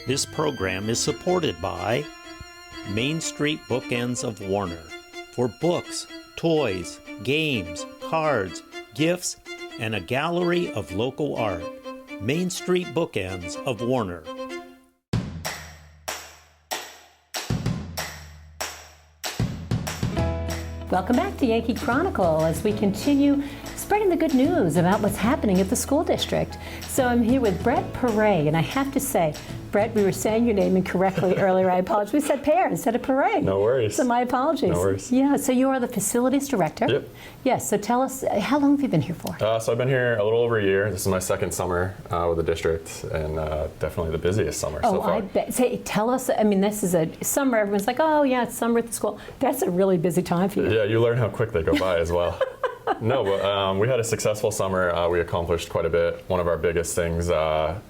This program is supported by Main Street Bookends of Warner for books, toys, games, cards, gifts, and a gallery of local art. Main Street Bookends of Warner. Welcome back to Yankee Chronicle as we continue spreading the good news about what's happening at the school district. So I'm here with Brett Pare, and I have to say, Brett, we were saying your name incorrectly earlier. I apologize. We said Pare instead of Pare. No worries. So my apologies. No worries. Yeah, so you are the facilities director. Yep. Yes, so tell us, how long have you been here for? So I've been here a little over a year. This is my second summer with the district, and definitely the busiest summer so far. I bet. Say, tell us, I mean, this is a summer. Everyone's like, oh, yeah, it's summer at the school. That's a really busy time for you. Yeah, you learn how quick they go by as well. No, but we had a successful summer. We accomplished quite a bit. One of our biggest things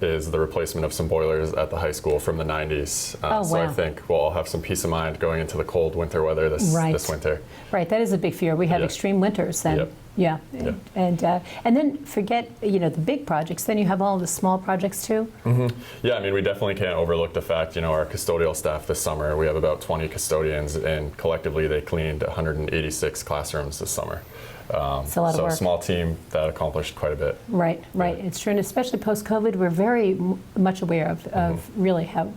is the replacement of some boilers at the high school from the 90s. So I think we'll all have some peace of mind going into the cold winter weather this winter. Right, that is a big fear. We have extreme winters then. Yep. Yeah, and then forget the big projects. Then you have all the small projects too. Mm-hmm. Yeah, I mean we definitely can't overlook the fact our custodial staff this summer. We have about 20 custodians, and collectively they cleaned 186 classrooms this summer. It's a lot of work. So a small team that accomplished quite a bit. Right. Yeah. It's true, and especially post-COVID, we're very much aware of really how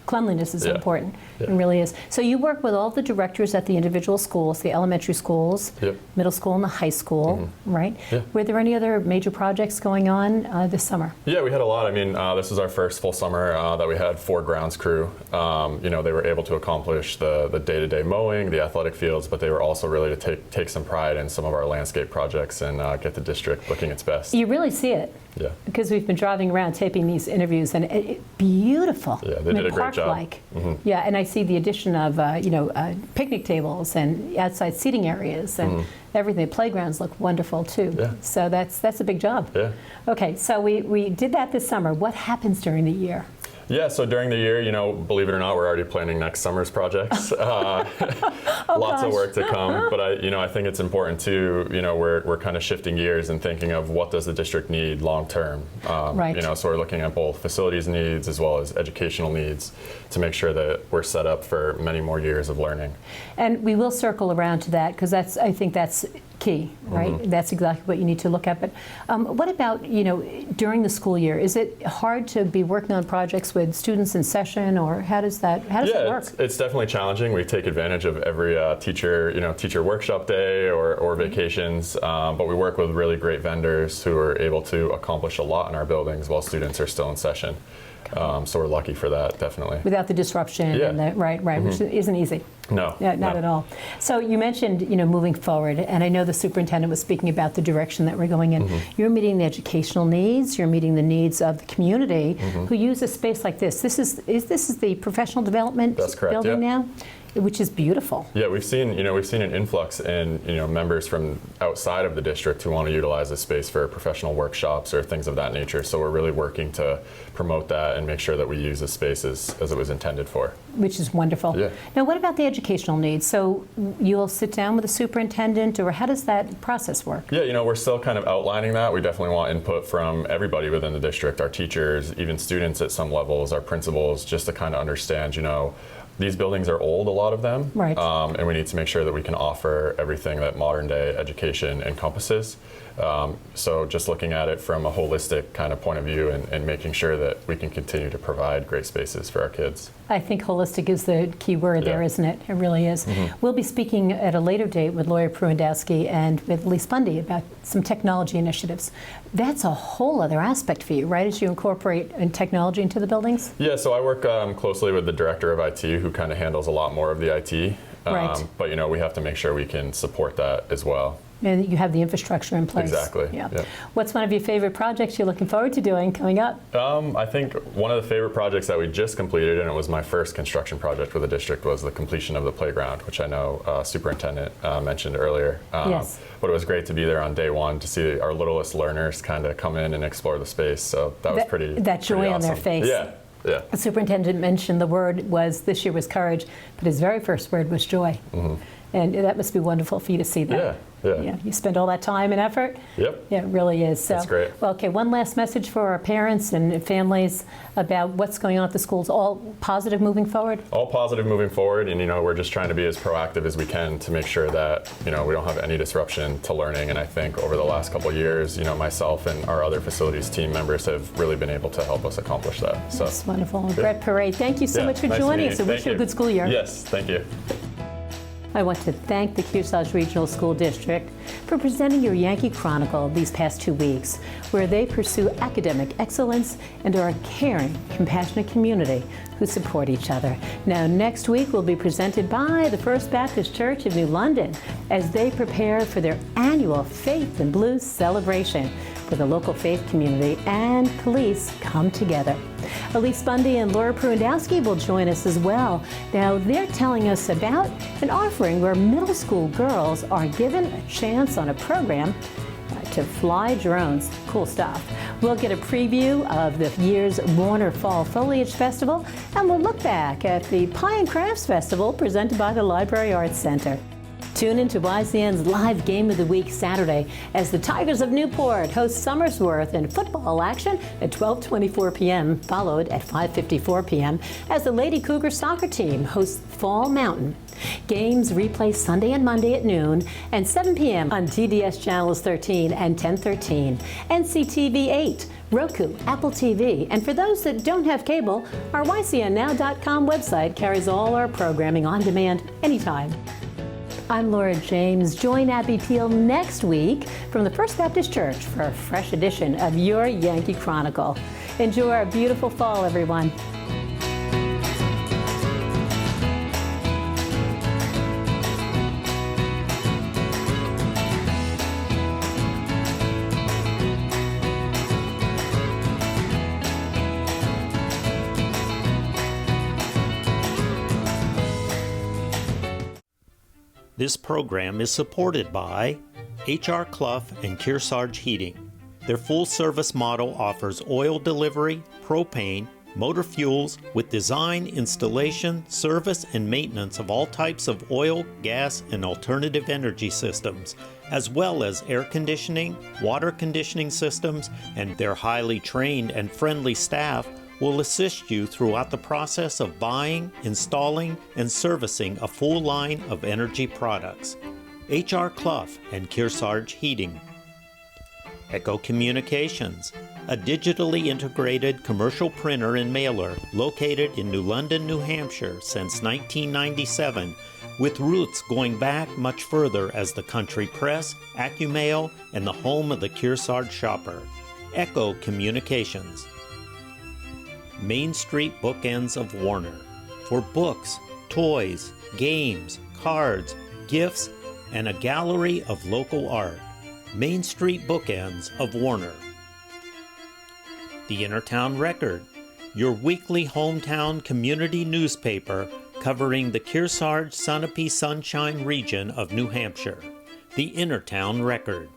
cleanliness is important. It really is. So you work with all the directors at the individual schools, the elementary schools, middle school, and the high school, right? Yeah. Were there any other major projects going on this summer? Yeah, we had a lot. I mean, this is our first full summer that we had 4 grounds crew. They were able to accomplish the day-to-day mowing, the athletic fields, but they were also really to take some pride in some of our landscape projects and get the district looking its best. You really see it. Yeah. Because we've been driving around taping these interviews, and beautiful. Yeah, they did a great job. Park-like. Yeah, and I see the addition of picnic tables and outside seating areas and everything. The playgrounds look wonderful too. Yeah. So that's a big job. Yeah. Okay, so we did that this summer. What happens during the year? Yeah, so during the year, believe it or not, we're already planning next summer's projects. Lots of work to come, but I think it's important too. We're kind of shifting gears and thinking of what does the district need long term. Right. So we're looking at both facilities needs as well as educational needs to make sure that we're set up for many more years of learning. And we will circle around to that because I think that's key, right? That's exactly what you need to look at. But what about during the school year? Is it hard to be working on projects with students in session, or how does that work? It's definitely challenging. We take advantage of every teacher workshop day or vacations, but we work with really great vendors who are able to accomplish a lot in our buildings while students are still in session. So we're lucky for that, definitely. Without the disruption, and which isn't easy. No. Yeah, not at all. So you mentioned, moving forward, and I know the superintendent was speaking about the direction that we're going in. You're meeting the educational needs, you're meeting the needs of the community who use a space like this. This is the professional development building now? Which is beautiful. Yeah, we've seen an influx in members from outside of the district who want to utilize this space for professional workshops or things of that nature. So we're really working to promote that and make sure that we use the space as it was intended for. Which is wonderful. Yeah. Now, what about the educational needs? So you'll sit down with the superintendent, or how does that process work? Yeah, we're still kind of outlining that. We definitely want input from everybody within the district, our teachers, even students at some levels, our principals, just to kind of understand, these buildings are old, a lot of them, right. And we need to make sure that we can offer everything that modern day education encompasses. So just looking at it from a holistic kind of point of view and making sure that we can continue to provide great spaces for our kids. I think holistic is the key word there, isn't it? It really is. We'll be speaking at a later date with lawyer Prewandowski and with Lise Bundy about some technology initiatives. That's a whole other aspect for you, right, as you incorporate technology into the buildings? Yeah, so I work closely with the director of IT who kind of handles a lot more of the IT. Right. But we have to make sure we can support that as well. And you have the infrastructure in place. Exactly. Yeah. Yep. What's one of your favorite projects you're looking forward to doing coming up? I think one of the favorite projects that we just completed, and it was my first construction project with the district, was the completion of the playground, which I know Superintendent mentioned earlier. Yes. But it was great to be there on day one to see our littlest learners kind of come in and explore the space. So that was pretty That joy on their face. Yeah. Yeah. The superintendent mentioned the word this year was courage, but his very first word was joy. And that must be wonderful for you to see that. Yeah. You spend all that time and effort. Yep. Yeah, it really is. So, That's great. Well, okay, one last message for our parents and families about what's going on at the schools. All positive moving forward? All positive moving forward, and we're just trying to be as proactive as we can to make sure that we don't have any disruption to learning. And I think over the last couple of years, myself and our other facilities team members have really been able to help us accomplish that. So that's wonderful. Brett Pare, thank you so much for joining us. I wish you a good school year. Yes, thank you. I want to thank the Kearsarge Regional School District for presenting your Yankee Chronicle these past 2 weeks, where they pursue academic excellence and are a caring, compassionate community who support each other. Now, next week will be presented by the First Baptist Church of New London as they prepare for their annual Faith and Blues celebration, where the local faith community and police come together. Elise Bundy and Laura Prudowski will join us as well. Now, they're telling us about an offering where middle school girls are given a chance on a program to fly drones. Cool stuff. We'll get a preview of the year's Warner Fall Foliage Festival, and we'll look back at the Pie and Crafts Festival presented by the Library Arts Center. Tune into YCN's live Game of the Week Saturday as the Tigers of Newport host Somersworth in football action at 12:24 p.m., followed at 5:54 p.m. as the Lady Cougar soccer team hosts Fall Mountain. Games replay Sunday and Monday at noon and 7 p.m. on TDS Channels 13 and 1013, NCTV 8, Roku, Apple TV, and for those that don't have cable, our YCNNow.com website carries all our programming on demand anytime. I'm Laura James. Join Abby Peel next week from the First Baptist Church for a fresh edition of your Yankee Chronicle. Enjoy our beautiful fall, everyone. This program is supported by H.R. Clough and Kearsarge Heating. Their full-service model offers oil delivery, propane, motor fuels with design, installation, service, and maintenance of all types of oil, gas, and alternative energy systems, as well as air conditioning, water conditioning systems, and their highly trained and friendly staff will assist you throughout the process of buying, installing, and servicing a full line of energy products. H.R. Clough and Kearsarge Heating. Echo Communications, a digitally integrated commercial printer and mailer located in New London, New Hampshire since 1997, with roots going back much further as the country press, AccuMail, and the home of the Kearsarge shopper. Echo Communications. Main Street Bookends of Warner, for books, toys, games, cards, gifts, and a gallery of local art. Main Street Bookends of Warner. The Innertown Record, your weekly hometown community newspaper covering the Kearsarge Sunapee Sunshine region of New Hampshire. The Innertown Record.